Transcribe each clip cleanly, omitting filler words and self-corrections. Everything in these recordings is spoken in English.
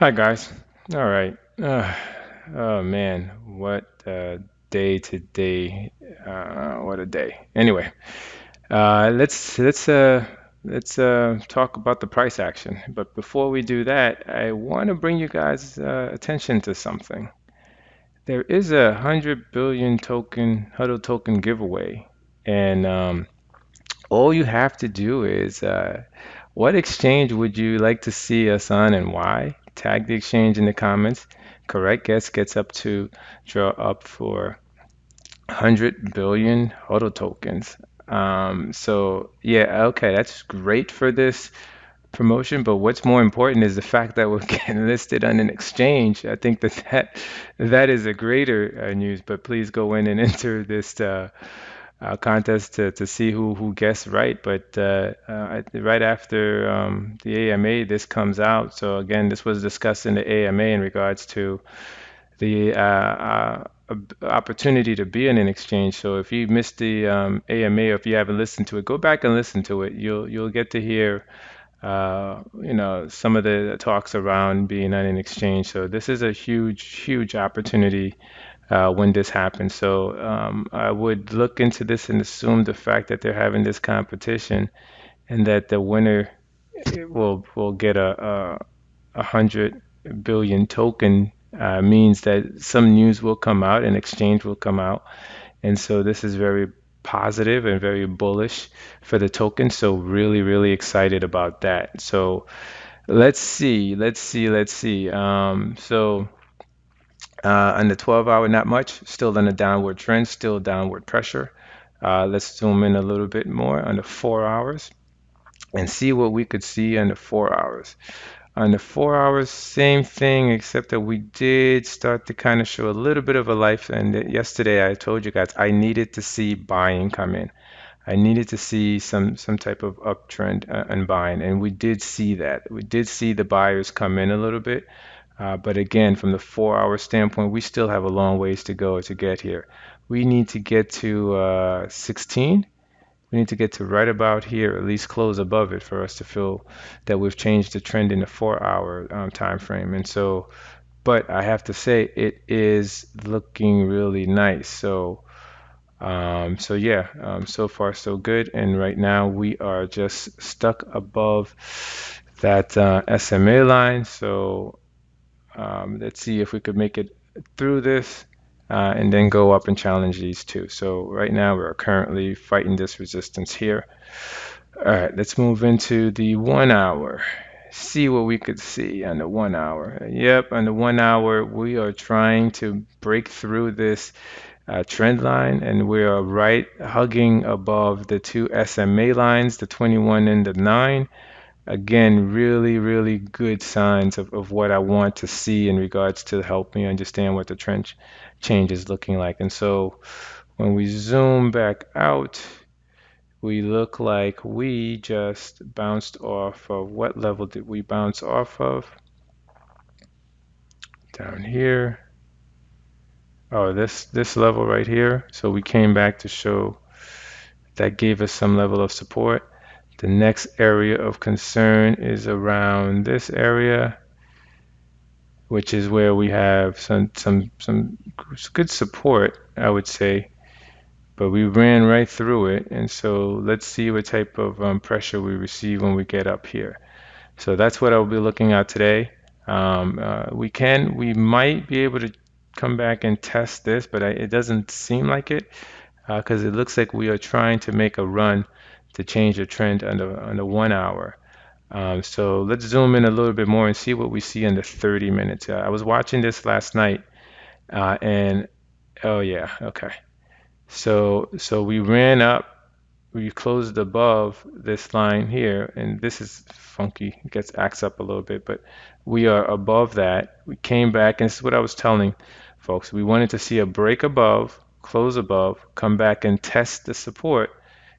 Hi guys. All right. Oh man, what a day today. What a day. Anyway, let's talk about the price action. But before we do that, I want to bring you guys attention to something. There is a 100 billion token Hodl token giveaway, and all you have to do is what exchange would you like to see us on and why? Tag the exchange in the comments. Correct guess gets up to draw up for 100 billion HODL tokens. So yeah, okay, that's great for this promotion, but what's more important is the fact that we're getting listed on an exchange. I think that is a greater news, but please go in and enter this contest to see who guessed right. But right after the AMA, this comes out. So again, this was discussed in the AMA in regards to the opportunity to be in an exchange. So if you missed the AMA or if you haven't listened to it, go back and listen to it. You'll get to hear some of the talks around being on an exchange. So this is a huge opportunity when this happens. So I would look into this and assume the fact that they're having this competition and that the winner will get a 100 billion token means that some news will come out and exchange will come out. And so this is very positive and very bullish for the token. So really excited about that. So let's see. On the 12-hour, not much. Still in a downward trend, still downward pressure. Let's zoom in a little bit more on the 4 hours and see what we could see on the 4 hours. On the 4 hours, same thing, except that we did start to kind of show a little bit of a life. And yesterday, I told you guys I needed to see buying come in. I needed to see some type of uptrend and buying, and we did see that. We did see the buyers come in a little bit, but again, from the 4 hour standpoint, we still have a long ways to go to get here. We need to get to 16. We need to get to right about here, at least close above it for us to feel that we've changed the trend in the 4 hour time frame. And so, but I have to say, it is looking really nice. So yeah, so far so good. And right now we are just stuck above that SMA line. So let's see if we could make it through this and then go up and challenge these two. So right now we're currently fighting this resistance here. All right, let's move into the 1 hour. See what we could see on the 1 hour. Yep, on the 1 hour, we are trying to break through this trend line, and we are right hugging above the two SMA lines, the 21 and the 9. Again, really good signs of what I want to see in regards to help me understand what the trend change is looking like. And so when we zoom back out, we look like we just bounced off of what level did we bounce off of? Down here. Oh, this level right here. So we came back to show that gave us some level of support. The next area of concern is around this area, which is where we have some good support, I would say, but we ran right through it. And so let's see what type of pressure we receive when we get up here. So that's what I'll be looking at today. We might be able to come back and test this, but it doesn't seem like it because it looks like we are trying to make a run to change the trend on the 1 hour. So let's zoom in a little bit more and see what we see in the 30 minutes. I was watching this last night, and oh yeah, okay. So we ran up, we closed above this line here, and this is funky. It gets acts up a little bit, but we are above that. We came back, and this is what I was telling folks. We wanted to see a break above, close above, come back and test the support,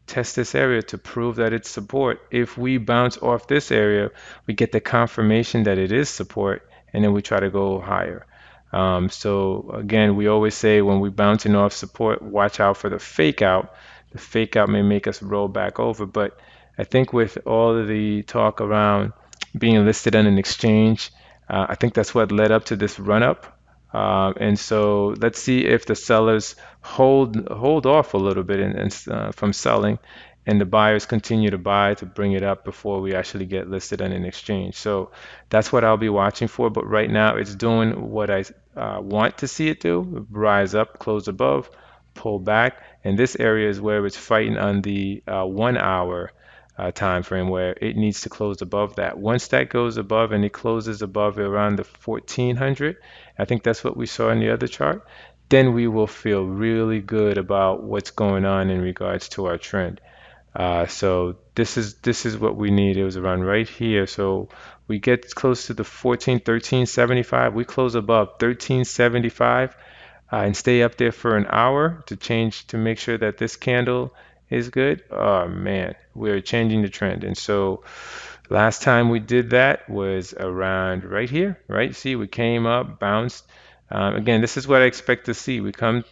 test this area to prove that it's support. If we bounce off this area, we get the confirmation that it is support, and then we try to go higher. So again, we always say when we're bouncing off support, watch out for the fake out. The fake out may make us roll back over, but I think with all of the talk around being listed on an exchange, I think that's what led up to this run up. And so let's see if the sellers hold off a little bit from selling, and the buyers continue to buy to bring it up before we actually get listed on an exchange. So that's what I'll be watching for. But right now, it's doing what I want to see it do: rise up, close above, pull back, and this area is where it's fighting on the 1 hour time frame, where it needs to close above that. Once that goes above and it closes above around the 1400, I think that's what we saw in the other chart, then we will feel really good about what's going on in regards to our trend. So this is what we need. It was around right here. So we get close to the 1375. We close above 1375 and stay up there for an hour to make sure that this candle is good. Oh man, we're changing the trend. And so last time we did that was around right here, right? See, we came up, bounced. Again, this is what I expect to see. We come,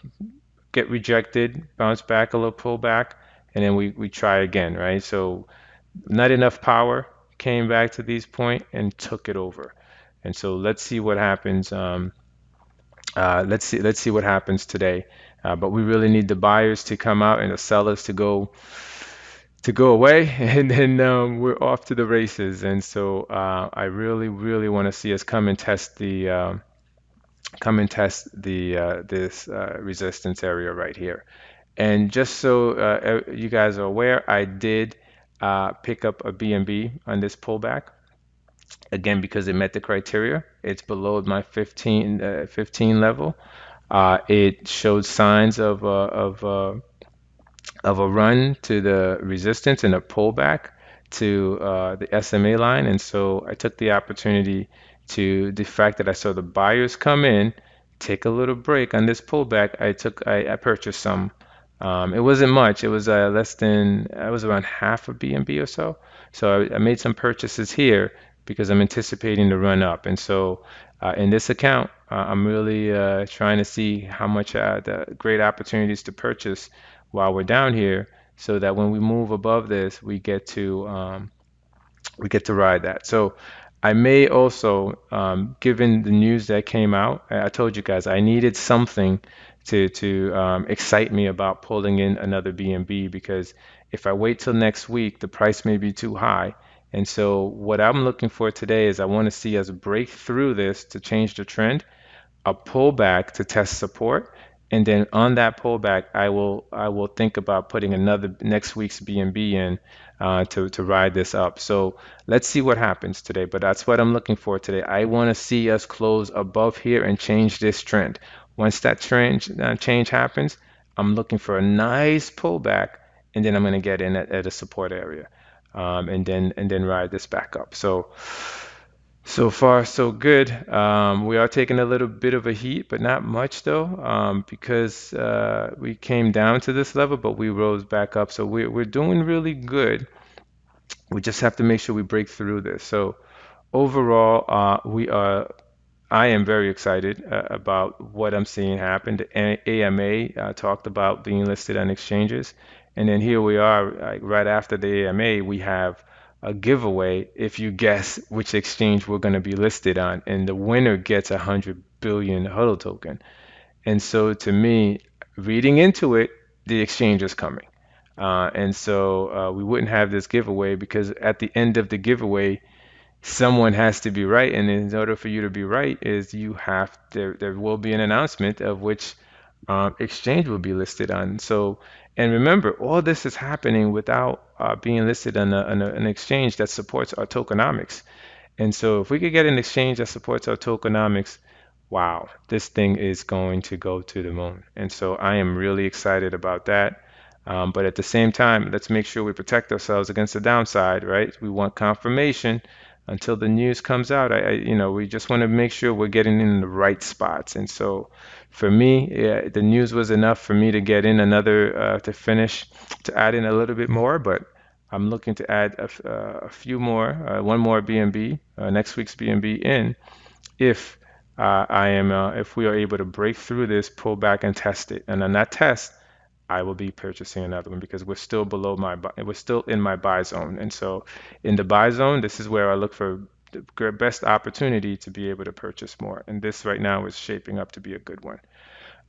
get rejected, bounce back a little, pull back, and then we try again, right? So not enough power, came back to these point and took it over. And so let's see what happens. Let's see what happens today. But we really need the buyers to come out and the sellers to go away, and then we're off to the races. And so I really want to see us come and test this resistance area right here. And just so you guys are aware, I did pick up a BNB on this pullback again because it met the criteria. It's below my 15 level. It showed signs of a run to the resistance and a pullback to the SMA line. And so I took the opportunity to the fact that I saw the buyers come in, take a little break on this pullback. I purchased some. It wasn't much. It was it was around half a BNB or so. So I made some purchases here because I'm anticipating the run up. And so in this account, I'm really trying to see how much the great opportunities to purchase while we're down here, so that when we move above this, we get to ride that. So I may also, given the news that came out, I told you guys I needed something to excite me about pulling in another BNB, because if I wait till next week, the price may be too high. And so what I'm looking for today is I want to see us break through this to change the trend, a pullback to test support, and then on that pullback, I will think about putting another next week's BNB in to ride this up. So let's see what happens today. But that's what I'm looking for today. I want to see us close above here and change this trend. Once that trend change happens, I'm looking for a nice pullback, and then I'm going to get in at a support area, and then ride this back up. So far, so good. We are taking a little bit of a heat, but not much though, because we came down to this level, but we rose back up. So we're doing really good. We just have to make sure we break through this. So overall, I am very excited about what I'm seeing happen. The AMA talked about being listed on exchanges, and then here we are, like, right after the AMA, we have a giveaway if you guess which exchange we're going to be listed on, and the winner gets 100 billion Hodl token. And so to me, reading into it, the exchange is coming. And so we wouldn't have this giveaway because at the end of the giveaway, someone has to be right, and in order for you to be right is there will be an announcement of which exchange will be listed on. So, and remember, all this is happening without being listed on an exchange that supports our tokenomics. And so if we could get an exchange that supports our tokenomics, wow, this thing is going to go to the moon. And so I am really excited about that. But at the same time, let's make sure we protect ourselves against the downside, right? We want confirmation until the news comes out. We just want to make sure we're getting in the right spots. And so for me, yeah, the news was enough for me to get in to add in a little bit more, but I'm looking to add a few more, one more BNB, next week's BNB in, if if we are able to break through this, pull back and test it. And on that test, I will be purchasing another one because we're still in my buy zone. And so in the buy zone, this is where I look for the best opportunity to be able to purchase more. And this right now is shaping up to be a good one.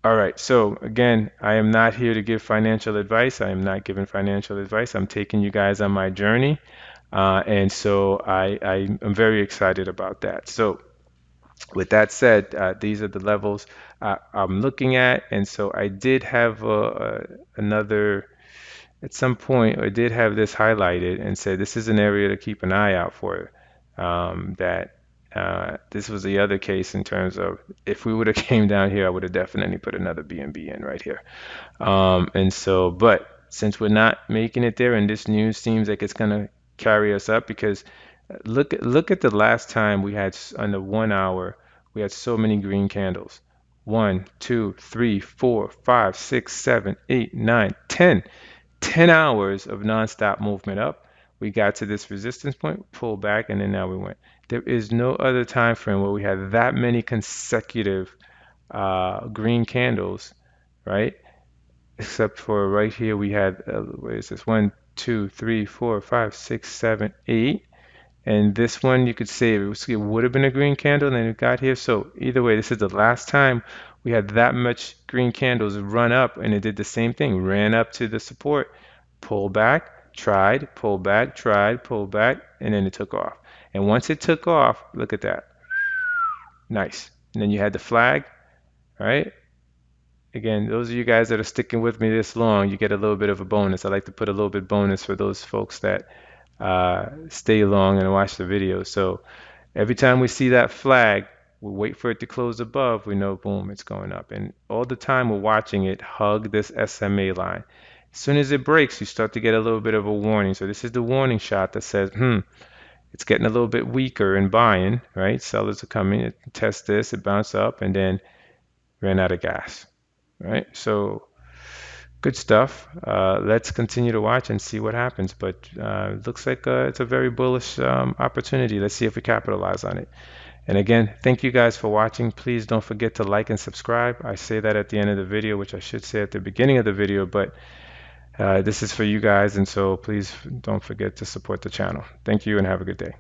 All right, so again, I am not here to give financial advice. I am not giving financial advice. I'm taking you guys on my journey. And so I am very excited about that. So with that said, these are the levels I'm looking at. And so I did have another, at some point, I did have this highlighted and said this is an area to keep an eye out for. That this was the other case in terms of if we would have came down here, I would have definitely put another BNB in right here. And so, but since we're not making it there, and this news seems like it's gonna carry us up, because look at the last time we had on the 1 hour, we had so many green candles. 1, 2, 3, 4, 5, 6, 7, 8, 9, 10. 10 hours of nonstop movement up. We got to this resistance point, pull back, and then now we went. There is no other time frame where we had that many consecutive green candles, right? Except for right here, we had, where is this? 1, 2, 3, 4, 5, 6, 7, 8. And this one, you could say it would have been a green candle, and then it got here. So either way, this is the last time we had that much green candles run up, and it did the same thing. Ran up to the support, pull back, tried, pull back, tried, pull back, and then it took off. And once it took off, look at that. Nice. And then you had the flag, right? Again, those of you guys that are sticking with me this long, you get a little bit of a bonus. I like to put a little bit bonus for those folks that stay long and watch the video. So every time we see that flag, we wait for it to close above, we know, boom, it's going up. And all the time we're watching it hug this SMA line. As soon as it breaks, you start to get a little bit of a warning. So this is the warning shot that says, it's getting a little bit weaker in buying, right? Sellers are coming, it tests this, it bounced up, and then ran out of gas, right? So good stuff. Let's continue to watch and see what happens. But it looks like it's a very bullish opportunity. Let's see if we capitalize on it. And again, thank you guys for watching. Please don't forget to like and subscribe. I say that at the end of the video, which I should say at the beginning of the video, but this is for you guys. And so please don't forget to support the channel. Thank you and have a good day.